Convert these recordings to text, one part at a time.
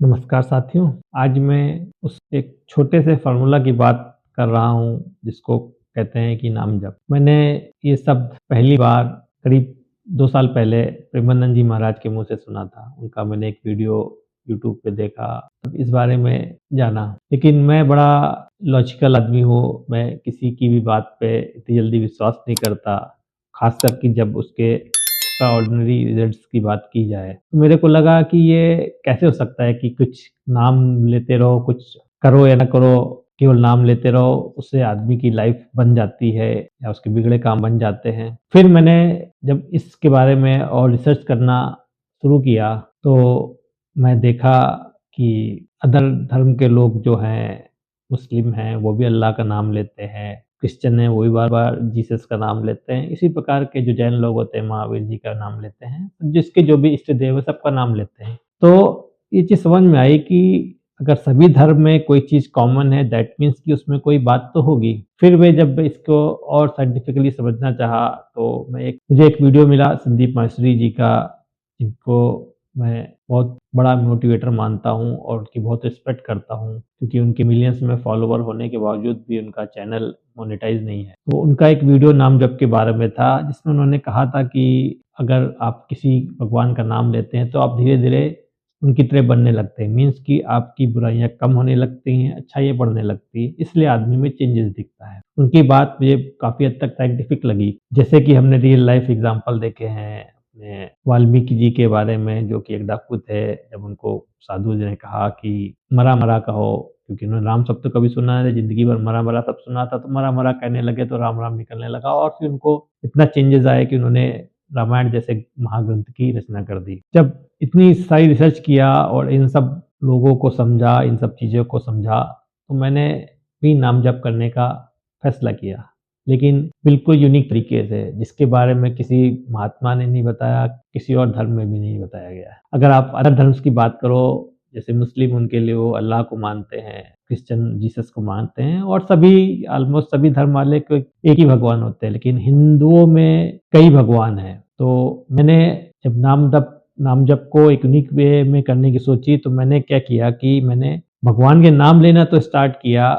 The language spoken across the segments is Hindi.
नमस्कार साथियों। आज मैं उस एक छोटे से फ़ॉर्मूला की बात कर रहा हूँ जिसको कहते हैं कि नाम जप। मैंने ये शब्द पहली बार करीब 2 साल पहले प्रेमानंद जी महाराज के मुँह से सुना था। उनका मैंने एक वीडियो यूट्यूब पे देखा, तब इस बारे में जाना। लेकिन मैं बड़ा लॉजिकल आदमी हूँ, मैं किसी की भी बात पे इतनी जल्दी विश्वास नहीं करता, ख़ासकर कि जब उसके एक्स्ट्राऑर्डिनरी रिजल्ट्स की बात की जाए। तो मेरे को लगा कि ये कैसे हो सकता है कि कुछ नाम लेते रहो, कुछ करो या ना करो, केवल नाम लेते रहो, उससे आदमी की लाइफ बन जाती है या उसके बिगड़े काम बन जाते हैं। फिर मैंने जब इसके बारे में और रिसर्च करना शुरू किया, तो मैं देखा कि अदर धर्म के लोग जो हैं, मुस्लिम हैं, वो भी अल्लाह का नाम लेते हैं। क्रिश्चियन हैं, वो भी बार-बार जीसस का नाम लेते हैं। इसी प्रकार के जो जैन लोग होते हैं, महावीर जी का नाम लेते हैं। जिसके जो भी इष्ट देव है, सबका नाम लेते हैं। तो ये चीज़ समझ में आई कि अगर सभी धर्म में कोई चीज़ कॉमन है, दैट मीन्स कि उसमें कोई बात तो होगी। फिर मैं जब इसको और साइंटिफिकली समझना चाहा, तो मुझे एक वीडियो मिला संदीप माहेश्वरी जी का, जिनको मैं बहुत बड़ा मोटिवेटर मानता हूँ और उनकी बहुत रिस्पेक्ट करता हूँ, क्योंकि उनके मिलियंस में फॉलोवर होने के बावजूद भी उनका चैनल मोनेटाइज़ नहीं है। तो उनका एक वीडियो नाम जप के बारे में था, जिसमें उन्होंने कहा था कि अगर आप किसी भगवान का नाम लेते हैं, तो आप धीरे-धीरे उनकी तरह बनने लगते हैं। मीन्स कि आपकी बुराइयाँ कम होने लगती हैं, अच्छाइयाँ बढ़ने लगती हैं, इसलिए आदमी में चेंजेस दिखता है। उनकी बात मुझे काफ़ी हद तक साइंटिफिक लगी। जैसे कि हमने रियल लाइफ एग्ज़ाम्पल देखे हैं अपने वाल्मीकि जी के बारे में, जो कि एक डाकू थे। जब उनको साधु जी ने कहा कि मरा-मरा कहो, क्योंकि उन्होंने राम शब्द तो कभी सुना नहीं, ज़िंदगी भर मरा-मरा शब्द सुना था, तो मरा-मरा कहने लगे तो राम-राम निकलने लगा और फिर उनको इतना चेंजेस आए कि उन्होंने रामायण जैसे महाग्रंथ की रचना कर दी। जब इतनी सारी रिसर्च किया और इन सब लोगों को समझा, इन सब चीज़ों को समझा, तो मैंने भी नाम जप करने का फैसला किया। लेकिन बिल्कुल यूनिक तरीके से, जिसके बारे में किसी महात्मा ने नहीं बताया, किसी और धर्म में भी नहीं बताया गया है। अगर आप अदर धर्म्स की बात करो, जैसे मुस्लिम उनके लिए वो अल्लाह को मानते हैं, क्रिश्चियन जीसस को मानते हैं और सभी ऑलमोस्ट सभी धर्म वाले को एक ही भगवान होते हैं, लेकिन हिंदुओं में कई भगवान हैं। तो मैंने जब नाम जप को एक यूनिक वे में करने की सोची, तो मैंने क्या किया कि मैंने भगवान के नाम लेना तो स्टार्ट किया,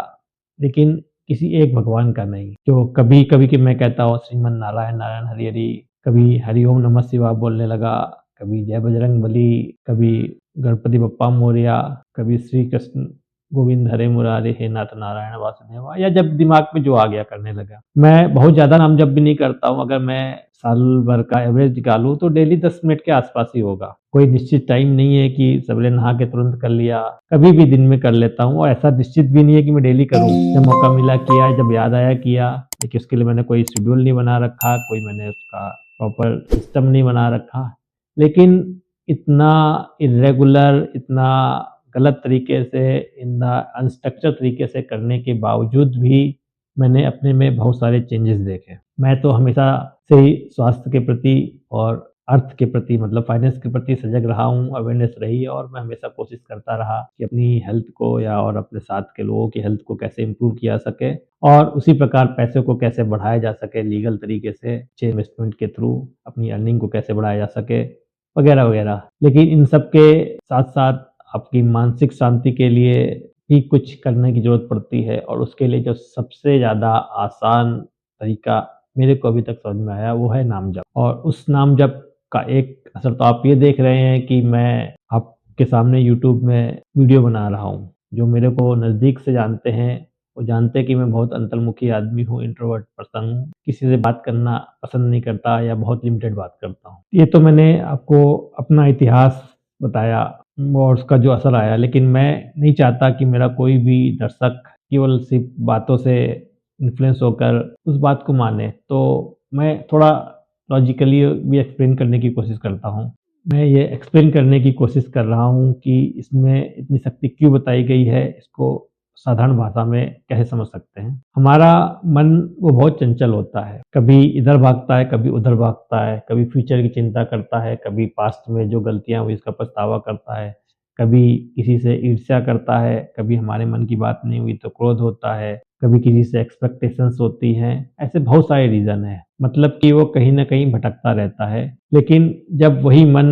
लेकिन किसी एक भगवान का नहीं। जो कभी-कभी कि मैं कहता हूँ श्रीमन नारायण, नारायण हरि हरि, कभी हरि ओम नमः शिवाय बोलने लगा, कभी जय बजरंगबली, कभी गणपति बप्पा मोरया, कभी श्री कृष्ण गोविंद हरे मुरारे, हे नाथ नारायण वासुदेवा, या जब दिमाग में जो आ गया करने लगा। मैं बहुत ज़्यादा नाम जप भी नहीं करता हूँ, अगर मैं साल भर का एवरेज निकालूँ तो डेली 10 मिनट के आस-पास ही होगा। कोई निश्चित टाइम नहीं है कि सवेरे नहा के तुरंत कर लिया, कभी भी दिन में कर लेता हूँ और ऐसा निश्चित भी नहीं है कि मैं डेली करूँ। जब मौका मिला किया, जब याद आया किया, लेकिन उसके लिए मैंने कोई शेड्यूल नहीं बना रखा, कोई मैंने उसका प्रॉपर सिस्टम नहीं बना रखा। लेकिन इतना इर्रेगुलर, इतना गलत तरीके से, इतना अनस्ट्रक्चर्ड तरीके से करने के बावजूद भी मैंने अपने में बहुत सारे चेंजेस देखे। मैं तो हमेशा से ही स्वास्थ्य के प्रति और अर्थ के प्रति, मतलब फाइनेंस के प्रति सजग रहा हूँ, अवेयरनेस रही है और मैं हमेशा कोशिश करता रहा कि अपनी हेल्थ को या और अपने साथ के लोगों की हेल्थ को कैसे इम्प्रूव किया सके और उसी प्रकार पैसे को कैसे बढ़ाया जा सके लीगल तरीके से, अच्छे इन्वेस्टमेंट के थ्रू अपनी अर्निंग को कैसे बढ़ाया जा सके, वगैरह-वगैरह। लेकिन इन सब के साथ-साथ आपकी मानसिक शांति के लिए भी कुछ करने की ज़रूरत पड़ती है और उसके लिए जो सबसे ज़्यादा आसान तरीका मेरे को अभी तक समझ में आया, वो है नाम जप। और उस नाम जप का एक असर तो आप ये देख रहे हैं कि मैं आपके सामने यूट्यूब में वीडियो बना रहा हूँ। जो मेरे को नज़दीक से जानते हैं, वो जानते हैं कि मैं बहुत अंतर्मुखी आदमी हूँ, इंट्रोवर्ट पर्सन हूँ। किसी से बात करना पसंद नहीं करता या बहुत लिमिटेड बात करता हूँ। ये तो मैंने आपको अपना इतिहास बताया और उसका जो असर आया, लेकिन मैं नहीं चाहता कि मेरा कोई भी दर्शक केवल सिर्फ़ बातों से इन्फ्लुएंस होकर उस बात को माने। तो मैं थोड़ा लॉजिकली भी एक्सप्लेन करने की कोशिश करता हूँ। मैं ये एक्सप्लेन करने की कोशिश कर रहा हूँ कि इसमें इतनी शक्ति क्यों बताई गई है, इसको साधारण भाषा में कैसे समझ सकते हैं। हमारा मन वो बहुत चंचल होता है, कभी इधर भागता है, कभी उधर भागता है, कभी फ्यूचर की चिंता करता है, कभी पास्ट में जो गलतियाँ हुई उसका पछतावा करता है, कभी किसी से ईर्ष्या करता है, कभी हमारे मन की बात नहीं हुई तो क्रोध होता है, कभी किसी से एक्सपेक्टेशंस होती हैं। ऐसे बहुत सारे रीज़न हैं, मतलब कि वो कहीं न कहीं भटकता रहता है। लेकिन जब वही मन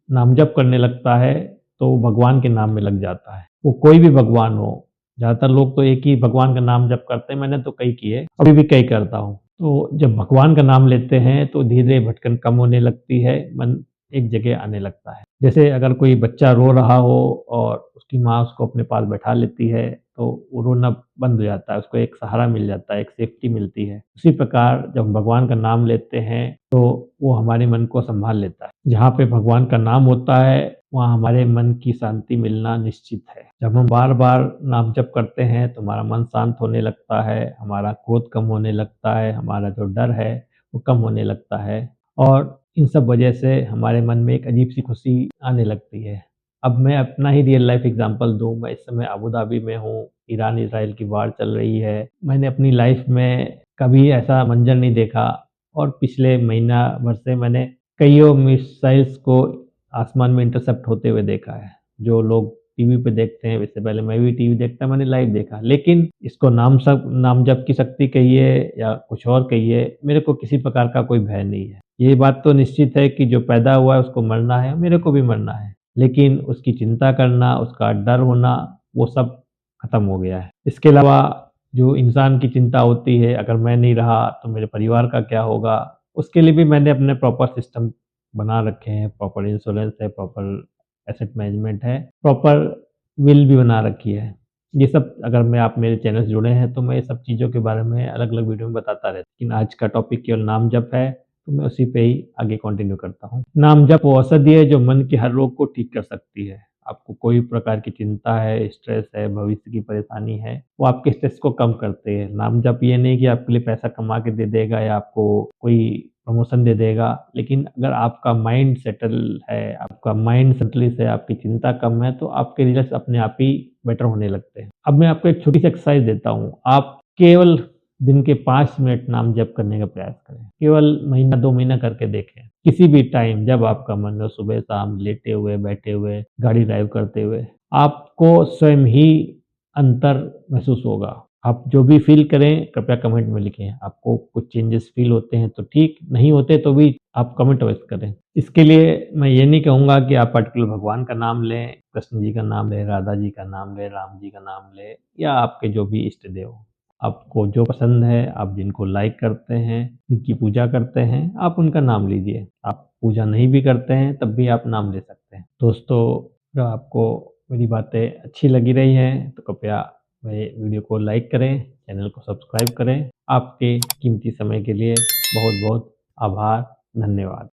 नामजप करने लगता है, तो वो भगवान के नाम में लग जाता है। वो कोई भी भगवान हो, ज़्यादातर लोग तो एक ही भगवान का नाम जप करते हैं, मैंने तो कई किए, अभी भी कई करता हूँ। तो जब भगवान का नाम लेते हैं तो धीरे भटकन कम होने लगती है, मन एक जगह आने लगता है। जैसे अगर कोई बच्चा रो रहा हो और उसकी माँ उसको अपने पास बैठा लेती है, तो वो रोना बंद हो जाता है, उसको एक सहारा मिल जाता है, एक सेफ्टी मिलती है। उसी प्रकार जब हम भगवान का नाम लेते हैं, तो वो हमारे मन को सँभाल लेता है। जहाँ पे भगवान का नाम होता है, वहाँ हमारे मन की शांति मिलना निश्चित है। जब हम बार-बार नाम जप करते हैं, तो हमारा मन शांत होने लगता है, हमारा क्रोध कम होने लगता है, हमारा जो डर है, वो कम होने लगता है और इन सब वजह से हमारे मन में एक अजीब-सी खुशी आने लगती है। अब मैं अपना ही रियल लाइफ़ एग्ज़ाम्पल दूँ, मैं इस समय अबू धाबी में हूँ, ईरान-इज़राइल की वार चल रही है। मैंने अपनी लाइफ़ में कभी ऐसा मंज़र नहीं देखा और पिछले महीना भर से मैंने कइयों मिसाइल्स को आसमान में इंटरसेप्ट होते हुए देखा है। जो लोग टीवी पे देखते हैं, इससे पहले मैं भी टीवी देखता, मैंने लाइव देखा। लेकिन इसको नाम जप की शक्ति कहिए या कुछ और कहिए, मेरे को किसी प्रकार का कोई भय नहीं है। ये बात तो निश्चित है कि जो पैदा हुआ है उसको मरना है, मेरे को भी मरना है। लेकिन उसकी चिंता करना, उसका डर होना, वो सब खत्म हो गया है। इसके अलावा जो इंसान की चिंता होती है, अगर मैं नहीं रहा तो मेरे परिवार का क्या होगा? उसके लिए भी मैंने अपने प्रॉपर सिस्टम बना रखे हैं, प्रॉपर इंश्योरेंस है, प्रॉपर एसेट मैनेजमेंट है, प्रॉपर विल भी बना रखी है। ये सब अगर मैं आप मेरे चैनल से जुड़े हैं, तो मैं ये सब चीज़ों के बारे में अलग-अलग वीडियो में बताता रहता हूँ। लेकिन आज का टॉपिक केवल नाम जप है, तो मैं उसी पे ही आगे कंटिन्यू करता हूँ। नाम जप वो औषधि है जो मन के हर रोग को ठीक कर सकती है। आपको कोई प्रकार की चिंता है, स्ट्रेस है, भविष्य की परेशानी है, वो आपके स्ट्रेस को कम करते हैं। नाम जप ये नहीं कि आपके लिए पैसा कमा के दे देगा या आपको कोई प्रमोशन दे देगा, लेकिन अगर आपका माइंड सेटल है, आपका माइंड संतुलित है, आपकी चिंता कम है, तो आपके रिज़ल्ट्स अपने आप ही बेटर होने लगते हैं। अब मैं आपको एक छोटी-सी एक्सरसाइज़ देता हूँ। आप केवल दिन के 5 मिनट नाम जप करने का प्रयास करें। केवल महीना 2 महीना करके देखें। किसी भी टाइम जब आपका मन हो, सुबह-शाम, लेटे हुए, बैठे हुए, गाड़ी ड्राइव करते हुए, आपको स्वयं ही अंतर महसूस होगा। आप जो भी फ़ील करें, कृपया कमेंट में लिखें। आपको कुछ चेंजेस फ़ील होते हैं तो ठीक, नहीं होते तो भी आप कमेंट अवश्य करें। इसके लिए मैं ये नहीं कहूँगा कि आप पर्टिकुलर भगवान का नाम लें, कृष्ण जी का नाम लें, राधा जी का नाम लें, राम जी का नाम लें या आपके जो भी इष्ट देव हों। आपको जो पसंद है, आप जिनको लाइक करते हैं, जिनकी पूजा करते हैं, आप उनका नाम लीजिए। आप पूजा नहीं भी करते हैं, तब भी आप नाम ले सकते हैं। दोस्तों, अगर आपको मेरी बातें अच्छी लगी रही हैं, तो कृपया मेरे वीडियो को लाइक करें, चैनल को सब्सक्राइब करें। आपके कीमती समय के लिए बहुत-बहुत आभार, धन्यवाद।